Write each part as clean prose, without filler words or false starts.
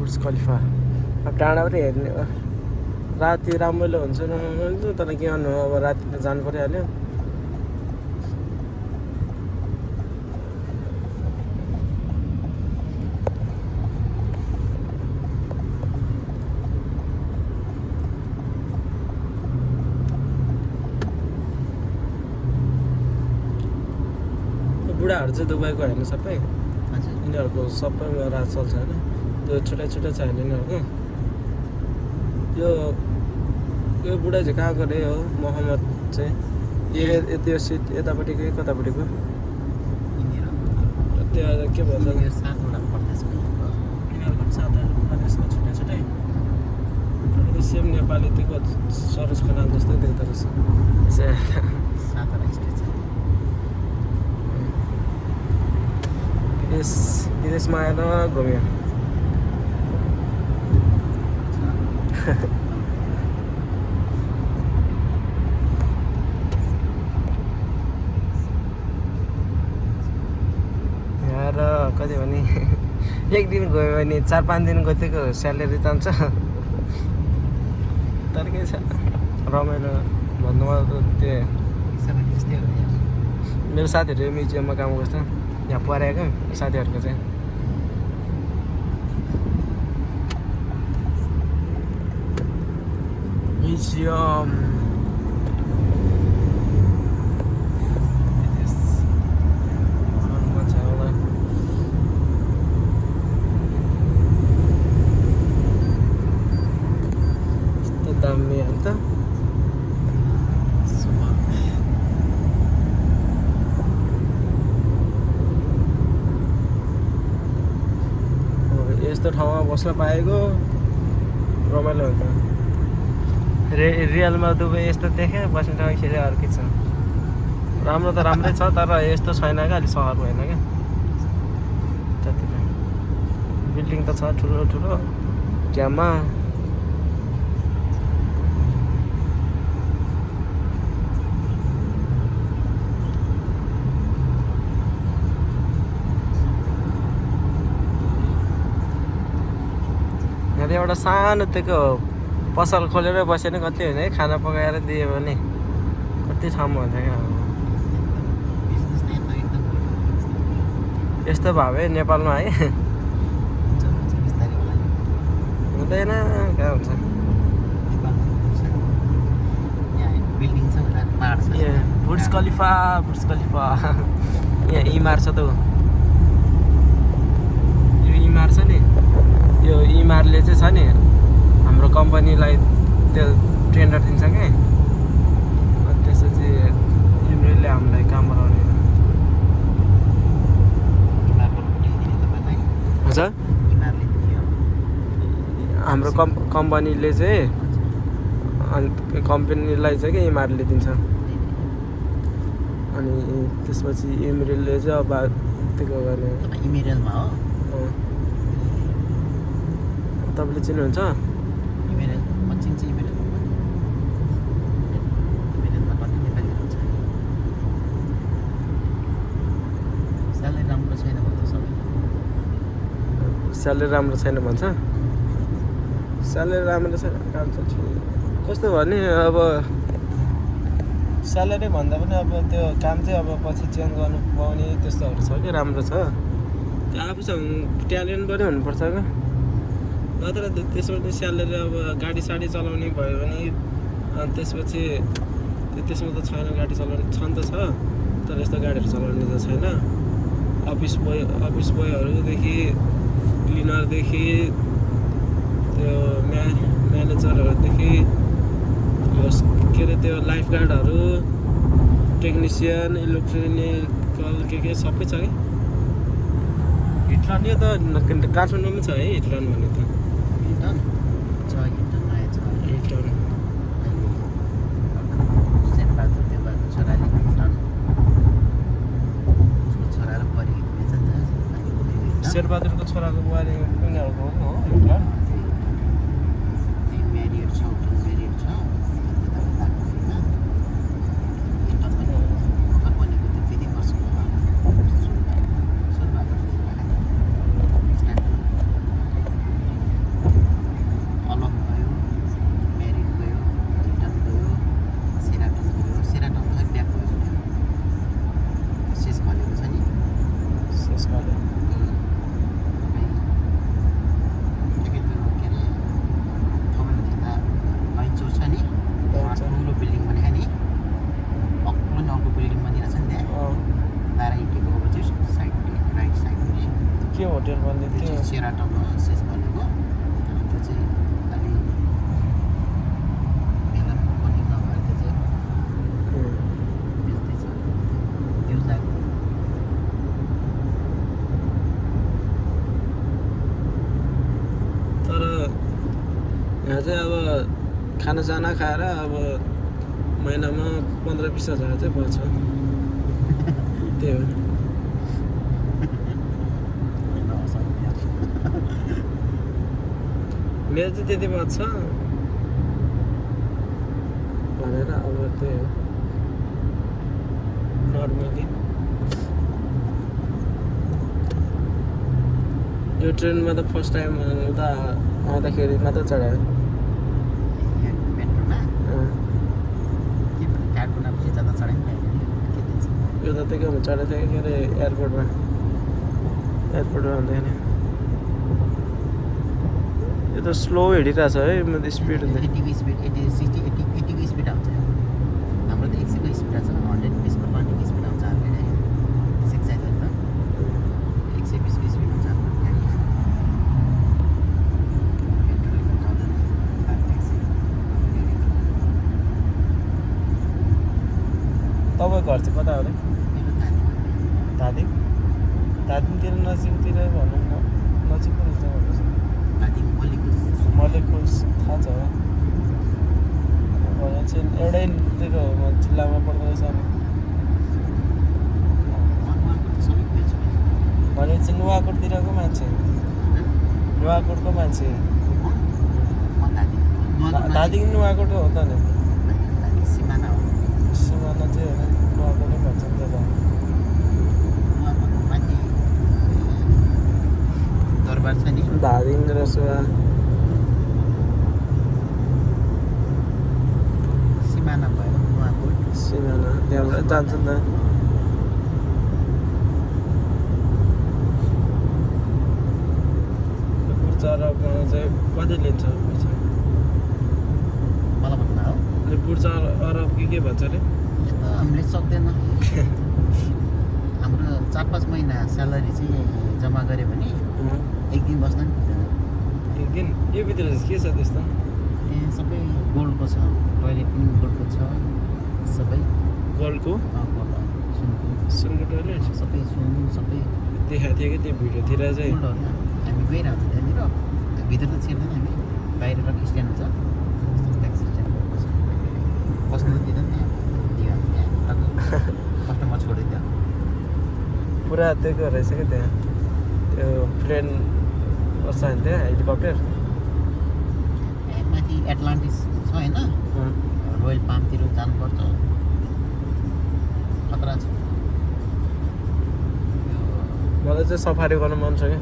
बुर्ज खलिफा अब डाँडाबाटै हेर्ने राति रमाइलो हुन्छ नरमाइलो तर के गर्नु अब राति त जानु परिहाल्यो बुढाहरू चाहिँ दुबईको होइन सबै यिनीहरूको सबैमा राज चल्छ होइन त्यो छुट्टै छुट्टै छ होइन यिनीहरूको यो बुढा चाहिँ कहाँको रे हो मोहम्मद चाहिँ त्यो सिट यतापट्टिको कतापट्टिको त्यो के भन्छ यिनीहरूको सातवटा प्रदेशको छुट्टै छुट्टै सेम नेपाली त्यो सरोज खनाल जस्तै देख्दो रहेछ विदेशमा आएर घुम्यो यहाँ कति भने एक दिन गयो भने 4-5 दिन गतिको स्यालेरी तान्छ तर के छ रमाइलो भन्नुमा त त्यो मेरो साथीहरू म्युजियममा काम गर्छ यहाँ परेको साथीहरूको चाहिँ म्युजियम यस्तो दामी अन्त यस्तो ठाउँमा बस्न पाएको रमाइलो हुन्छ रियलमा दुबई यस्तो देखेँ बस्ने ठाउँ खेल्यो अर्कै छ राम्रो त राम्रै छ तर यस्तो छैन क्या अलिक सहर भएन क्या जति बिल्डिङ त छ ठुलो ठुलो ज्याममा एउटा सानो त्यो पसल खोलेर बस्यो भने कति होइन है खाना पकाएर दियो भने कति ठाउँमा हुन्छ क्या यस्तो भयो है नेपालमा है हुँदैन कहाँ हुन्छ बुर्ज खलिफा यहाँ इमार छ त यो इमार छ नि यो इमारले चाहिँ छ नि हाम्रो कम्पनीलाई त्यो टेन्डर दिन्छ क्या अनि त्यसपछि इमरेलले हामीलाई काम गराउने हजुर हाम्रो कम्पनीले चाहिँ अनि कम्पनीलाई चाहिँ क्या इमारले दिन्छ अनि त्यसपछि इमरेलले चाहिँ अब त्यो गर्ने इमेरेलमा हो तपाईँले चिन्नुहुन्छ स्यालेरी राम्रो छैन भन्छ स्यालेरी राम्रो छैन काम छ कस्तो भने अब स्यालेरी भन्दा पनि अब त्यो काम चाहिँ अब पछि चेन्ज गर्नु पाउने त्यस्तोहरू छ कि राम्रो छ त्यो आफूसँग ट्यालेन्ट पनि हुनुपर्छ क्या नत्र त्यसमा स्यालेरी अब गाडी साडी चलाउने भयो भने त्यसपछि त्यसमा त छैन गाडी चलाउने छन् त छ तर यस्तो गाडीहरू चलाउने त छैन अफिस बोयहरूदेखि क्लिनरदेखि त्यो म्यानेजरहरूदेखि के अरे त्यो लाइफ गार्डहरू टेक्निसियन इलेक्ट्रोनिकल के सबै छ है हिटरन यो त काठमाडौँमा छ है हिटरन भन्ने त शेरबहादुरको छोराको बुहारी उनीहरूको हो हिटलर के होटल भन्ने त्यो थियो चाहिँ सेराटनमा सेस भनेको त्यो चाहिँ अलि मेलामा पनि नभएर त्यो चाहिँ त्यस्तै छ त्यो जाको तर यहाँ चाहिँ अब खानासाना खाएर अब महिनामा 15-20 हजार चाहिँ बच्छ त्यही हो मेरो चाहिँ त्यति बच्छ भनेर अब त्यही हो नर्मली यो ट्रेनमा त फर्स्ट टाइम उता आउँदाखेरि मात्र चढायो मेट्रोमा के कार्ड बनाएपछि जाँदा चढाइ पनि यो त त्यही चढाएको थियो के अरे एयरपोर्टमा भन्दैन यो त स्लो हिँडिरहेको छ है म त स्पिड हुँदैन 80 स्पिड 80 60 80 स्पिड आउँछ हाम्रो त 100 को स्पिड छ 120 को पनि स्पिड आउँछ हाम्रो गाडी त्यसै चाहिँ त 120 को स्पिड हुन्छ हाम्रो गाडी तपाईँको घर चाहिँ कता हो अरे धादिङतिर नजिकतिर भनौँ न नजिक पनि छ मलेखुस थाहा छ चाहिँ एउटै दिएको हो जिल्लामा पर्दो रहेछ भनेपछि नुवाकोटतिरको मान्छे नुवाकोटको मान्छे धादिङ नुवाकोट हो त नि सिमाना हो सिमाना चाहिँ होइन नुवाकोटै भन्छ नि त माथि दरबार छ नि धादिङ रसुवा सिमाना भयो नुवाकोट सिमाना त्यहाँबाट जान्छ नि त बुर्चा चाहिँ कति लिन्छ पैसा मलाई भन्नु हो अनि बुर्चा अरब के भन्छ अरे यो त हामीले सक्दैन हाम्रो 4-5 महिना स्यालेरी चाहिँ जम्मा गऱ्यो भने एक दिन बस्न नि पुग्दैन एक दिन यो भित्र के छ त्यस्तो त्यहाँ सबै गोल्डको छ टोइलेट पनि गोल्डको छ सबै गोल्डको सुनको सुनको टोइलेट सबै सुन सबै देखाएको थियो कि त्यो भिडियोतिर चाहिँ गोल्डहरू हामी गइरहेको छ त्यहाँनिर भित्र त छिर्दैन हामी बाहिर रक स्ट्यान्ड हुन्छ ट्याक्सी स्ट्यान्ड बस्नु दिँदैन त्यहाँ कस्टमर छोड्यो त्यहाँ पुरा दिएको रहेछ क्या त्यहाँ त्यो प्लेन बस्छ होइन त्यहाँ हेलिकप्टर माथि एटलान्टिस छ होइन रोयल पाम्पतिर जानुपर्छ खतरा छ मलाई चाहिँ सफारी गर्नु मन छ क्या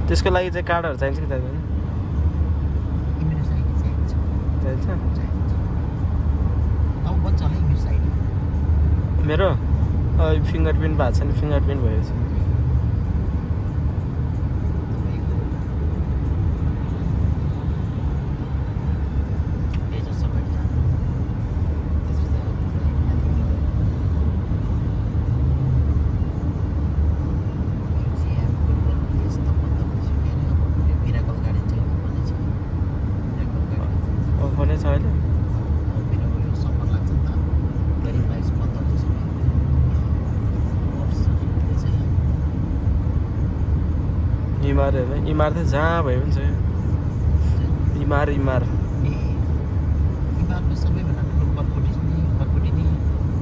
त्यसको लागि चाहिँ कार्डहरू चाहिन्छ कि चाहिँदैन चाहिन्छ मेरो फिङ्गर प्रिन्ट भएको छ नि फिङ्गर प्रिन्ट भएछ भने छ अहिले इमार होइन इमार त जहाँ भयो पनि छ इमार इमारको सबैभन्दा ठुलो पर्कोटी नि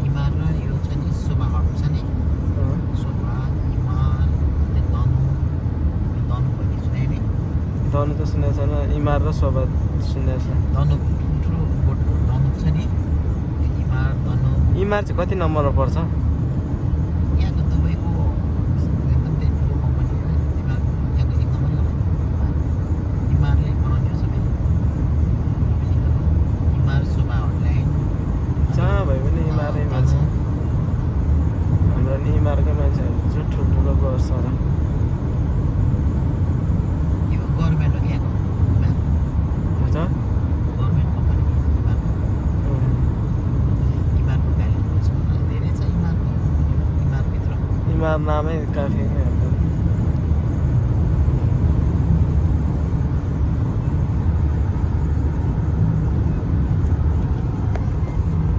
इमार र यो छ नि शोभाहरू छ नि शोभा इमार दनु भन्ने सुने नि दनु त सुनेको छैन इमार र शोभा सुनेको छ दनु ठुलो दनु छ नि इमार दनु इमार चाहिँ कति नम्बरमा पर्छ यहाँको दुबईको एकदमै ठुलो कम्पनी हो यहाँको एक नम्बर इमारले बनाउने सबै इमार शोभा हटल्यान्ड जहाँ भयो भने इमारै मान्छे हाम्रो नि इमारकै मान्छेहरू जो ठुल्ठुलो गर्छ र यो गभर्मेन्ट हो कि यहाँको बुझ्छ गभर्मेन्ट कम्पनी इमारको भ्यालु नामै काफी नै हो